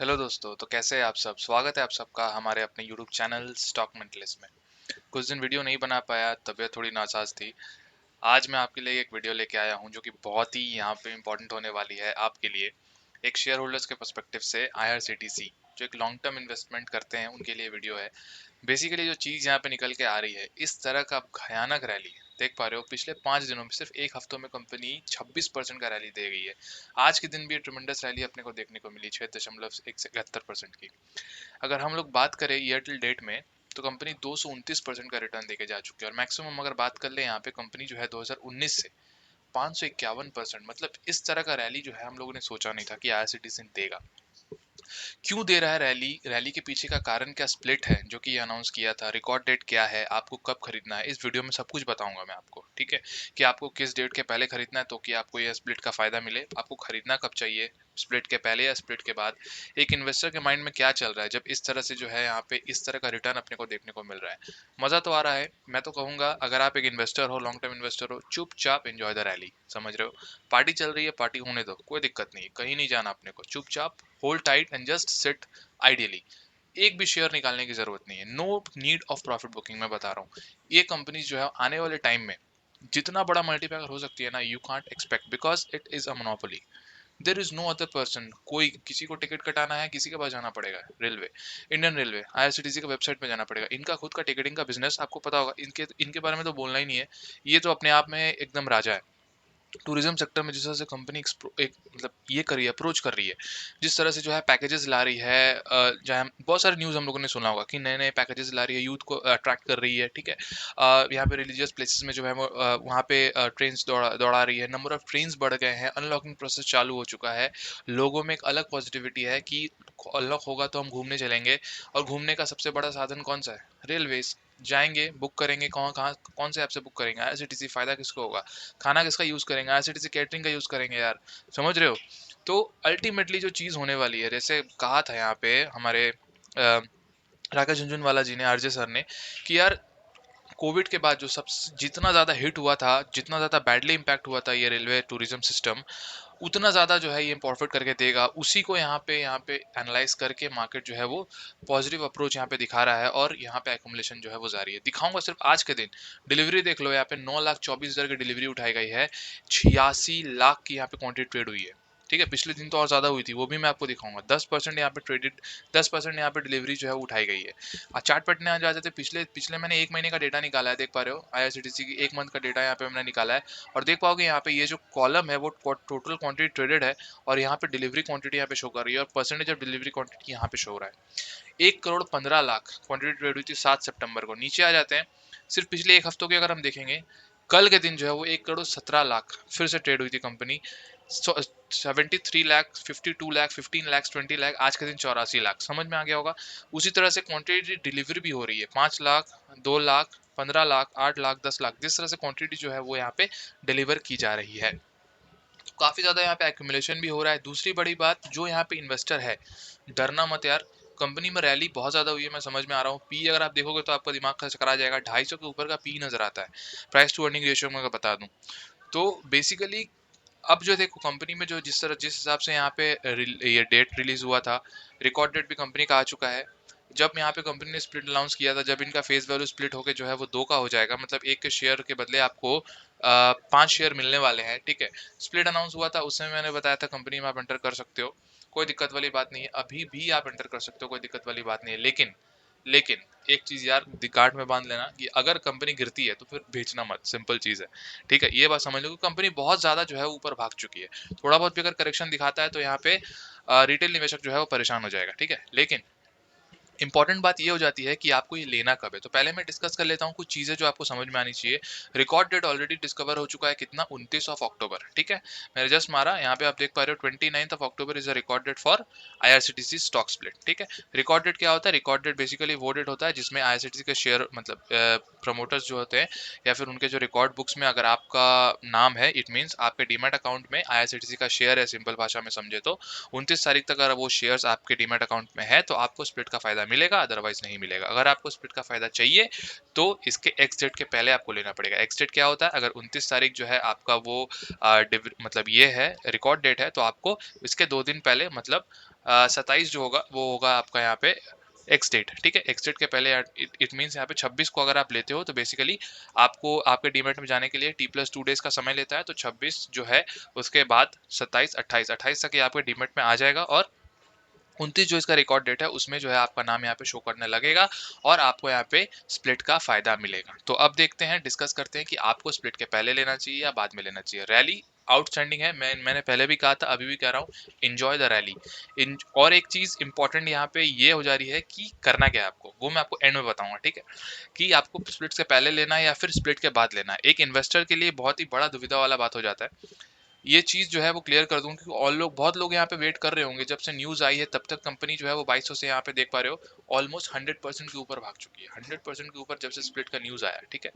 Hello दोस्तों। तो कैसे हैं आप सब? स्वागत है आप सबका हमारे अपने यूट्यूब चैनल स्टॉक मेंटलिस्ट में। कुछ दिन वीडियो नहीं बना पाया, तबीयत थोड़ी नासाज थी। आज मैं आपके लिए एक वीडियो लेके आया हूं जो कि बहुत ही यहाँ पे इम्पोर्टेंट होने वाली है आपके लिए। एक शेयर होल्डर्स के पर्सपेक्टिव से आईआरसीटीसी जो एक लॉन्ग टर्म इन्वेस्टमेंट करते हैं उनके लिए वीडियो है। बेसिकली जो चीज़ यहाँ पे निकल के आ रही है, इस तरह का भयानक रैली देख पा रहे हो। पिछले 5 दिनों में सिर्फ एक हफ्तों में कंपनी 26% का रैली दे गई है। आज के दिन भी ट्रिमेंडस रैली अपने को देखने को मिली 6.71% की। अगर हम लोग बात करें ईयर टिल डेट में, तो कंपनी 229% का रिटर्न देके जा चुकी है। और मैक्सिमम अगर बात कर ले यहाँ पे, कंपनी जो है 2019 से 551%, मतलब इस तरह का रैली जो है हम लोगों ने सोचा नहीं था कि आईआरसीटीसी देगा। क्यों दे रहा है रैली? रैली के पीछे का कारण क्या स्प्लिट है जो कि अनाउंस किया था? रिकॉर्ड डेट क्या है? आपको कब खरीदना है? इस वीडियो में सब कुछ बताऊंगा मैं आपको, ठीक है? कि आपको किस डेट के पहले खरीदना है तो कि आपको यह स्प्लिट का फायदा मिले। आपको खरीदना कब चाहिए, स्प्लिट के पहले या स्प्लिट के बाद? एक इन्वेस्टर के माइंड में क्या चल रहा है जब इस तरह से जो है यहाँ पे इस तरह का रिटर्न अपने को देखने को मिल रहा है? मजा तो आ रहा है। मैं तो कहूंगा अगर आप एक इन्वेस्टर हो, लॉन्ग टर्म इन्वेस्टर हो, चुपचाप एंजॉय द रैली। समझ रहे हो? पार्टी चल रही है, पार्टी होने दो, कोई दिक्कत नहीं है, कहीं नहीं जाना अपने को। चुपचाप hold tight and just sit ideally. एक भी शेयर निकालने की जरूरत नहीं है। No need of profit booking. मैं बता रहा हूँ, ये कंपनी जो है आने वाले टाइम में जितना बड़ा मल्टीपैकर हो सकती है ना, you can't expect, because it is a monopoly. There is no other person. कोई किसी को टिकट कटाना है, किसी के पास जाना पड़ेगा। रेलवे, इंडियन रेलवे, आईआरसीटीसी के वेबसाइट पे जाना पड़ेगा। इनका खुद का टिकटिंग का बिजनेस आपको पता होगा। इनके इनके बारे में तो बोलना ही नहीं है। ये तो अपने आप में एकदम राजा है। टूरिज्म सेक्टर में जिस तरह से कंपनी एक मतलब ये कर रही है, अप्रोच कर रही है, जिस तरह से जो है पैकेजेस ला रही है, जहाँ बहुत सारे न्यूज़ हम लोगों ने सुना होगा कि नए नए पैकेजेस ला रही है, यूथ को अट्रैक्ट कर रही है, ठीक है? यहाँ पे रिलीजियस प्लेसेस में जो है वो वहाँ पे ट्रेन्स दौड़ा रही है। नंबर ऑफ ट्रेन्स बढ़ गए हैं, अनलॉकिंग प्रोसेस चालू हो चुका है। लोगों में एक अलग पॉजिटिविटी है कि अनलॉक होगा तो हम घूमने चलेंगे। और घूमने का सबसे बड़ा साधन कौन सा है? रेलवेज। जाएंगे, बुक करेंगे, कहाँ कहाँ कौन से ऐप से बुक करेंगे? आईआरसीटीसी। फायदा किसको होगा? खाना किसका यूज करेंगे? आईआरसीटीसी कैटरिंग का यूज करेंगे यार। समझ रहे हो? तो अल्टीमेटली जो चीज होने वाली है, जैसे कहा था यहाँ पे हमारे राकेश झुनझुनवाला जी ने, आरजे सर ने, कि यार कोविड के बाद जो सब जितना ज्यादा हिट हुआ था, जितना ज्यादा बैडली इम्पैक्ट हुआ था ये रेलवे टूरिज्म सिस्टम, उतना ज़्यादा जो है ये प्रॉफिट करके देगा। उसी को यहाँ पे एनालाइज करके मार्केट जो है वो पॉजिटिव अप्रोच यहाँ पे दिखा रहा है। और यहाँ पे एक्यूमुलेशन जो है वो जारी है। दिखाऊंगा सिर्फ आज के दिन। डिलीवरी देख लो, यहाँ पे 9,24,000 की डिलीवरी उठाई गई है। 86 लाख की यहाँ पे क्वांटिटी ट्रेड हुई है। ठीक है, पिछले दिन तो और ज्यादा हुई थी, वो भी मैं आपको दिखाऊंगा। 10% यहाँ पे ट्रेडेड, 10% यहाँ पे डिलीवरी जो है वो उठाई गई है। चार्ट पटने आ जाते, पिछले पिछले मैंने एक महीने का डेटा निकाला है, देख पा रहे हो? आईआरसीटीसी की एक मंथ का डेटा यहाँ पे मैंने निकाला है। और देख पाओगे यहाँ पे ये जो कॉलम है वो टोटल क्वांटिटी ट्रेडेड है। और यहाँ पे डिलीवरी क्वांटिटी यहाँ पे शो कर रही है, और परसेंटेज ऑफ डिलीवरी क्वांटिटी यहाँ पे शो हो रहा है। 1,15,00,000 क्वांटिटी ट्रेड हुई थी 7 सितंबर को। नीचे आ जाते हैं, सिर्फ पिछले एक हफ्तों की अगर हम देखेंगे, कल के दिन जो है वो 1,17,00,000 फिर से ट्रेड हुई थी कंपनी। 73 लाख, 52 लाख, 15 लाख, 20 लाख, आज के दिन 84 लाख। समझ में आ गया होगा? उसी तरह से क्वांटिटी डिलीवरी भी हो रही है। 5 लाख, 2 लाख, 15 लाख, 8 लाख, 10 लाख, जिस तरह से क्वांटिटी जो है वो यहाँ पे डिलीवर की जा रही है। तो काफी ज्यादा यहाँ पे एक्यूमुलेशन भी हो रहा है। दूसरी बड़ी बात, जो यहाँ पे इन्वेस्टर है, डरना मत यार। कंपनी में रैली बहुत ज्यादा हुई है, मैं समझ में आ रहा हूँ। पी अगर आप देखोगे तो आपका दिमाग का चकरा जाएगा। 250 के ऊपर का पी नजर आता है। प्राइस टू अर्निंग रेशियो में अगर बता दूं, तो बेसिकली अब जो देखो कंपनी में जो जिस हिसाब से यहाँ पे ये डेट रिलीज हुआ था, रिकॉर्ड डेट भी कंपनी का आ चुका है। जब यहाँ पे कंपनी ने स्प्लिट अनाउंस किया था, जब इनका फेस वैल्यू स्प्लिट होके जो है वो 2 का हो जाएगा, मतलब एक के शेयर के बदले आपको 5 शेयर मिलने वाले हैं, ठीक है? स्प्लिट अनाउंस हुआ था, उस समय मैंने बताया था कंपनी में आप एंटर कर सकते हो, कोई दिक्कत वाली बात नहीं है। अभी भी आप एंटर कर सकते हो, कोई दिक्कत वाली बात नहीं है। लेकिन लेकिन एक चीज यार गांठ में बांध लेना, कि अगर कंपनी गिरती है तो फिर बेचना मत। सिंपल चीज है, ठीक है? ये बात समझ लो कि कंपनी बहुत ज्यादा जो है ऊपर भाग चुकी है। थोड़ा बहुत भी अगर करेक्शन दिखाता है तो यहाँ पे रिटेल निवेशक जो है वो परेशान हो जाएगा, ठीक है? लेकिन इंपॉर्टेंट बात ये हो जाती है कि आपको ये लेना कब है। तो पहले मैं डिस्कस कर लेता हूँ कुछ चीजें जो आपको समझ में आनी चाहिए। रिकॉर्ड डेट ऑलरेडी डिस्कवर हो चुका है, कितना? 29 अक्टूबर, ठीक है? मैंने जस्ट मारा, यहाँ पे आप देख पा रहे हो 29 October is a record date for IRCTC stock split, ठीक है? रिकॉर्ड डेट क्या होता है? रिकॉर्ड डेट बेसिकली वो डेट होता है जिसमें आईआरसीटीसी के शेयर, मतलब प्रमोटर्स जो होते हैं, या फिर उनके जो रिकॉर्ड बुक्स में अगर आपका नाम है, इट मीन्स आपके डीमैट अकाउंट में आईआरसीटीसी का शेयर है। सिंपल भाषा में समझे तो 29 तारीख तक अगर वो शेयर्स आपके डीमैट अकाउंट में है तो आपको स्प्लिट का फायदा मिलेगा, अदरवाइज नहीं मिलेगा। अगर आपको स्प्लिट का फायदा चाहिए तो इसके एक्स डेट के पहले आपको लेना पड़ेगा। एक्स डेट क्या होता है? अगर 29 तारीख जो है आपका वो मतलब ये है रिकॉर्ड डेट है, तो आपको इसके 2 दिन पहले, मतलब 27 जो होगा वो होगा आपका यहाँ पे एक्स डेट, ठीक है। एक्स डेट के पहले इट मीन्स यहाँ पे 26 को अगर आप लेते हो तो बेसिकली आपको आपके डीमेट में जाने के लिए T+2 डेज का समय लेता है। तो 26 जो है उसके बाद 27, 28 तक ये आपके डीमेट में आ जाएगा, और 29 जो इसका रिकॉर्ड डेट है उसमें जो है आपका नाम यहाँ पे शो करने लगेगा और आपको यहाँ पे स्प्लिट का फायदा मिलेगा। तो अब देखते हैं, डिस्कस करते हैं कि आपको स्प्लिट के पहले लेना चाहिए या बाद में लेना चाहिए। रैली आउटस्टैंडिंग है, मैंने पहले भी कहा था, अभी भी कह रहा हूँ, एंजॉय द रैली। और एक चीज इंपॉर्टेंट यहाँ पे ये हो जा रही है कि करना क्या है आपको, वो मैं आपको एंड में बताऊंगा, ठीक है, कि आपको स्प्लिट से पहले लेना है या फिर स्प्लिट के बाद लेना है। एक इन्वेस्टर के लिए बहुत ही बड़ा दुविधा वाला बात हो जाता है। ये चीज़ जो है वो क्लियर कर दूं, क्योंकि और लोग, बहुत लोग यहाँ पे वेट कर रहे होंगे, जब से न्यूज़ आई है तब तक कंपनी जो है वो 2200 से यहाँ पे देख पा रहे हो ऑलमोस्ट 100% के ऊपर भाग चुकी है, 100% के ऊपर जब से स्प्लिट का न्यूज़ आया, ठीक है।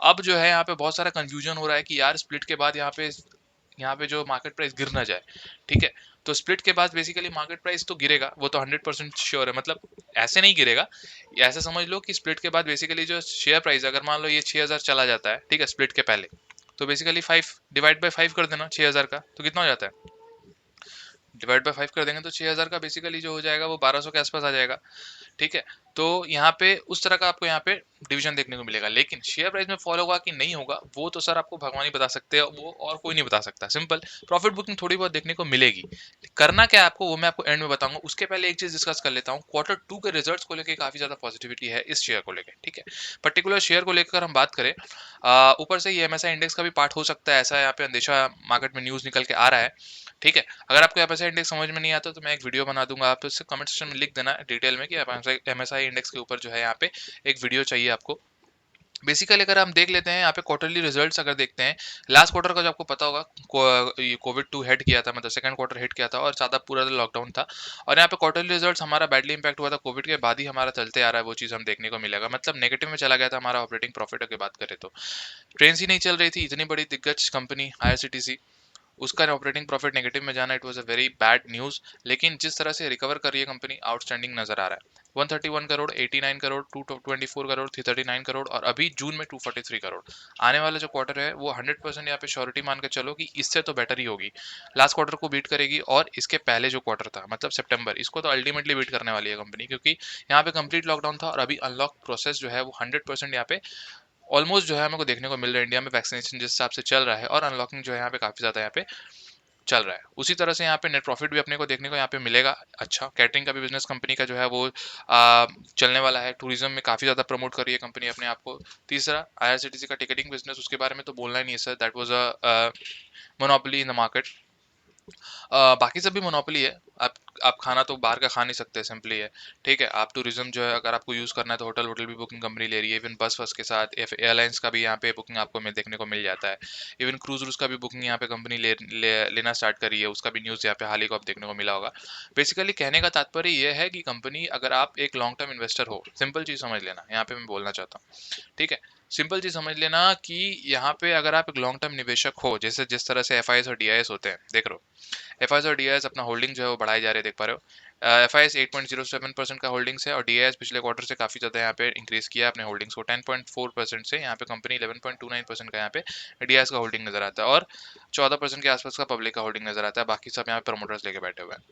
अब जो है यहाँ पे बहुत सारा कंफ्यूजन हो रहा है कि यार स्प्लिट के बाद यहाँ पे जो मार्केट प्राइस गिर ना जाए, ठीक है। तो स्प्लिट के बाद बेसिकली मार्केट प्राइस तो गिरेगा, वो तो 100% श्योर है, मतलब ऐसे नहीं गिरेगा, ऐसे समझ लो कि स्प्लिट के बाद बेसिकली जो शेयर प्राइस, अगर मान लो ये 6000 चला जाता है, ठीक है, स्प्लिट के पहले, तो बेसिकली 5 डिवाइड बाय 5 कर देना 6000 का, तो कितना हो जाता है, डिवाइड बाय 5 कर देंगे तो 6000 का बेसिकली जो हो जाएगा वो 1200 के आसपास आ जाएगा, ठीक है। तो यहाँ पे उस तरह का आपको यहाँ पे डिवीजन देखने को मिलेगा, लेकिन शेयर प्राइस में फॉलो होगा कि नहीं होगा वो तो सर आपको भगवान ही बता सकते हैं, वो और कोई नहीं बता सकता। सिंपल प्रॉफिट बुकिंग थोड़ी बहुत देखने को मिलेगी। करना क्या है आपको वो मैं आपको एंड में बताऊंगा, उसके पहले एक चीज डिस्कस कर लेता हूँ। Q2 के रिजल्ट्स को लेकर काफी ज्यादा पॉजिटिविटी है इस शेयर को लेकर, ठीक है। पर्टिकुलर शेयर को लेकर हम बात करें, ऊपर से ये MSI इंडेक्स का भी पार्ट हो सकता है, ऐसा यहाँ पे अंदेशा मार्केट में न्यूज निकल के आ रहा है, ठीक है। अगर आपको MSI इंडेक्स समझ में नहीं आता तो मैं एक वीडियो बना दूंगा, आप उससे कमेंट सेक्शन में लिख देना डिटेल में कि आप MSI इंडेक्स के ऊपर जो है यहाँ पे एक वीडियो चाहिए आपको। बेसिकली अगर हम देख लेते हैं यहाँ पे क्वार्टरली रिजल्ट्स, अगर देखते हैं लास्ट क्वार्टर का, जो आपको पता होगा कोविड 2 हिट किया था, मतलब सेकंड क्वार्टर हिट किया था और ज्यादा पूरा लॉकडाउन था, और यहाँ पे क्वार्टरली रिजल्ट्स हमारा बैडली इंपैक्ट हुआ था, कोविड के बाद ही हमारा चलते आ रहा है वो चीज हम देखने को मिलेगा, मतलब नेगेटिव में चला गया था हमारा ऑपरेटिंग प्रॉफिट की बात करें तो। ट्रेन ही नहीं चल रही थी, इतनी बड़ी दिग्गज कंपनी IRCTC, उसका ऑपरेटिंग प्रॉफिट नेगेटिव में जाना, it was a very bad news. लेकिन जिस तरह से रिकवर कर रही है कंपनी, आउटस्टैंडिंग नजर आ रहा है। 131 करोड़, 89 करोड़, 224 करोड़, 339 करोड़, और अभी जून में 243 करोड़। आने वाला जो क्वार्टर है वो 100% यहाँ पे श्योरिटी मान के चलो कि इससे तो बेटर ही होगी, लास्ट क्वार्टर को बीट करेगी, और इसके पहले जो क्वार्टर था मतलब सितंबर, इसको तो अल्टीमेटली बीट करने वाली है कंपनी, क्योंकि यहाँ पे कंप्लीट लॉकडाउन था और अभी अनलॉक प्रोसेस जो है वो 100% यहाँ पे ऑलमोस्ट जो है हमको देखने को मिल रहा है। इंडिया में वैक्सीनेशन जिस हिसाब से चल रहा है और अनलॉकिंग जो है यहाँ पे काफी ज्यादा यहाँ पे चल रहा है, उसी तरह से यहाँ पे नेट प्रॉफिट भी अपने को देखने को यहाँ पे मिलेगा। अच्छा, कैटरिंग का भी बिजनेस कंपनी का जो है वो चलने वाला है, टूरिज्म में काफी ज्यादा प्रमोट कर रही है कंपनी अपने आप को। तीसरा, IRCTC का टिकटिंग बिजनेस, उसके बारे में तो बोलना ही नहीं है sir, that was a monopoly in the market. बाकी सब भी मोनोपोली है, आप खाना तो बाहर का खा नहीं सकते, सिंपली है, ठीक है। आप टूरिज्म जो है अगर आपको यूज करना है तो होटल होटल भी बुकिंग कंपनी ले रही है, इवन बस के साथ एयरलाइंस का भी यहाँ पे बुकिंग आपको देखने को मिल जाता है। इवन क्रूज रूज का भी बुकिंग यहाँ पे कंपनी लेना स्टार्ट करी है, उसका भी न्यूज़ यहाँ पे हाल ही को आप देखने को मिला होगा। बेसिकली कहने का तात्पर्य यह है कि कंपनी, अगर आप एक लॉन्ग टर्म इन्वेस्टर हो, सिंपल चीज समझ लेना यहाँ पे मैं बोलना चाहता हूँ, ठीक है। सिंपल चीज समझ लेना कि यहाँ पे अगर आप एक लॉन्ग टर्म निवेशक हो, जैसे जिस तरह से FIS और DIS होते हैं, देख रहे हो, FIS और DIS अपना होल्डिंग जो है वो बढ़ाए जा रहे हैं, देख पा रहे हो। FIS 8.07% का होल्डिंग्स है, और DIS पिछले क्वार्टर से काफी ज्यादा यहाँ पे इंक्रीज किया अपने होल्डिंग्स को, 10.4% से यहाँ पे कंपनी 11.29% का यहाँ पे DIS का होल्डिंग नजर आता है, और 14% के आसपास का पब्लिक का होल्डिंग नजर आता है, बाकी सब यहाँ पे प्रमोटर्स लेके बैठे हुए हैं।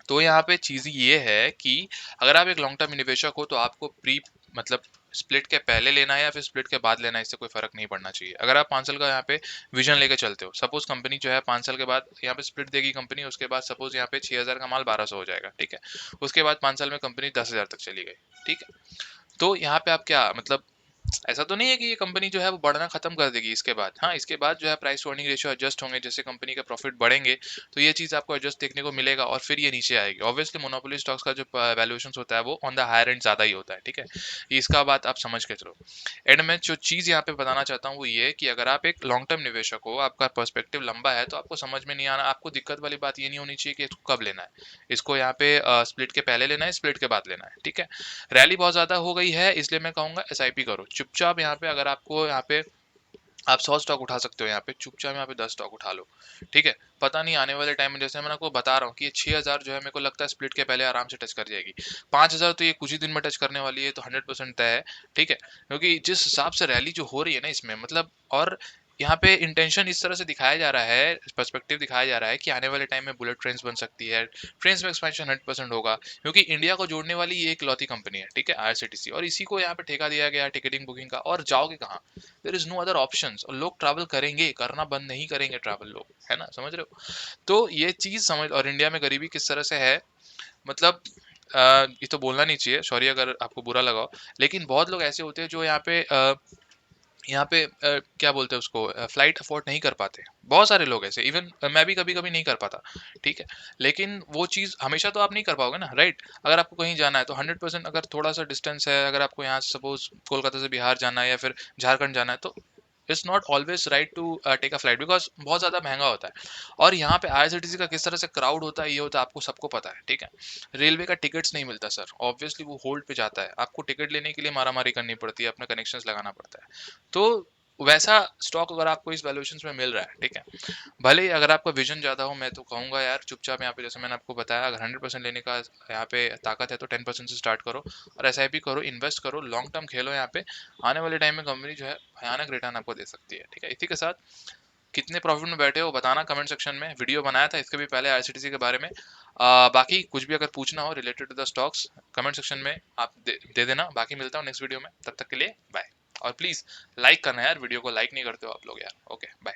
तो यहाँ पे चीज ये है कि अगर आप एक लॉन्ग टर्म निवेशक हो तो आपको प्री मतलब स्प्लिट के पहले लेना है या फिर स्प्लिट के बाद लेना है, इससे कोई फर्क नहीं पड़ना चाहिए। अगर आप 5 साल का यहाँ पे विजन लेके चलते हो, सपोज कंपनी जो है 5 साल के बाद यहाँ पे स्प्लिट देगी कंपनी, उसके बाद सपोज यहाँ पे 6000 का माल 1200 हो जाएगा, ठीक है। उसके बाद 5 साल में कंपनी 10,000 तक चली गई, ठीक है। तो यहाँ पे आप क्या मतलब, ऐसा तो नहीं है कि ये कंपनी जो है वो बढ़ना खत्म कर देगी इसके बाद। हाँ, इसके बाद जो है price to earning ratio adjust होंगे, जैसे कंपनी के प्रॉफिट बढ़ेंगे तो ये चीज आपको एडजस्ट देखने को मिलेगा, और फिर ये नीचे आएगी। ऑब्वियसली मोनोपोली स्टॉक्स का जो वैल्यूएशन होता है वो ऑन द हायर एंड ज्यादा ही होता है, ठीक है। इसका बात आप समझ के चलो। एंड में जो चीज यहाँ पे बताना चाहता हूँ वो ये कि अगर आप एक लॉन्ग टर्म निवेशक हो, आपका पर्सपेक्टिव लंबा है, तो आपको समझ में नहीं आना, आपको दिक्कत वाली बात ये नहीं होनी चाहिए कि इसको कब लेना है, इसको यहाँ पे स्प्लिट के पहले लेना है, स्प्लिट के बाद लेना है, ठीक है। रैली बहुत ज्यादा हो गई है, इसलिए मैं कहूंगा SIP करो चुपचाप। यहाँ पे अगर आपको यहाँ पे आप 100 स्टॉक उठा सकते हो, यहाँ पे चुपचाप यहाँ पे 10 स्टॉक उठा लो, ठीक है। पता नहीं आने वाले टाइम में, जैसे मैं आपको बता रहा हूँ कि ये 6000 जो है मेरे को लगता है स्प्लिट के पहले आराम से टच कर जाएगी। 5000 तो ये कुछ ही दिन में टच करने वाली है, तो 100% तय है, ठीक है। क्योंकि जिस हिसाब से रैली जो हो रही है ना इसमें, मतलब, और यहाँ पे इंटेंशन इस तरह से दिखाया जा रहा है, पर्सपेक्टिव दिखाया जा रहा है कि आने वाले टाइम में बुलेट ट्रेन्स बन सकती है, ट्रेन्स में एक्सपेंशन 100% होगा, क्योंकि इंडिया को जोड़ने वाली ये इकलौती कंपनी है, ठीक है, आईआरसीटीसी, और इसी को यहाँ पे ठेका दिया गया टिकटिंग बुकिंग का। और जाओगे कहाँ? There is no other options, और लोग ट्रैवल करेंगे, करना बंद नहीं करेंगे ट्रैवल लोग, है ना, समझ रहे हो? तो ये चीज समझ, और इंडिया में गरीबी किस तरह से है, मतलब ये तो बोलना नहीं चाहिए, सॉरी अगर आपको बुरा लगा हो, लेकिन बहुत लोग ऐसे होते हैं जो यहाँ पे क्या बोलते हैं उसको, फ्लाइट अफोर्ड नहीं कर पाते। बहुत सारे लोग ऐसे, इवन मैं भी कभी कभी नहीं कर पाता, ठीक है, लेकिन वो चीज़ हमेशा तो आप नहीं कर पाओगे ना, राइट? अगर आपको कहीं जाना है तो 100%, अगर थोड़ा सा डिस्टेंस है, अगर आपको यहाँ से सपोज कोलकाता से बिहार जाना है या फिर झारखंड जाना है, तो it's not always right to take a flight, because बहुत ज़्यादा महंगा होता है। और यहाँ पे आईआरसीटीसी का किस तरह से क्राउड होता है, ये होता है, आपको सबको पता है, ठीक है। रेलवे का टिकट्स नहीं मिलता सर, ऑब्वियसली वो होल्ड पे जाता है, आपको टिकट लेने के लिए मारामारी करनी पड़ती है, अपना कनेक्शंस लगाना पड़ता है। तो वैसा स्टॉक अगर आपको इस वैल्यूएशंस में मिल रहा है, ठीक है, भले ही अगर आपका विजन ज़्यादा हो, मैं तो कहूँगा यार चुपचाप यहाँ पे, जैसे मैंने आपको बताया, अगर 100% लेने का यहाँ पे ताकत है तो 10% से स्टार्ट करो, और एसआईपी करो, इन्वेस्ट करो, लॉन्ग टर्म खेलो यहाँ पे। आने वाले टाइम में कंपनी जो है भयानक रिटर्न आपको दे सकती है, ठीक है। इसी के साथ कितने प्रॉफिट में बैठे हो बताना कमेंट सेक्शन में, वीडियो बनाया था इसके भी पहले आईआरसीटीसी के बारे में। बाकी कुछ भी अगर पूछना हो related to the stocks, comment section में आप दे देना। बाकी मिलता हूँ नेक्स्ट वीडियो में, तब तक के लिए बाय। और प्लीज़ लाइक करना यार, वीडियो को लाइक नहीं करते हो आप लोग यार। Okay bye.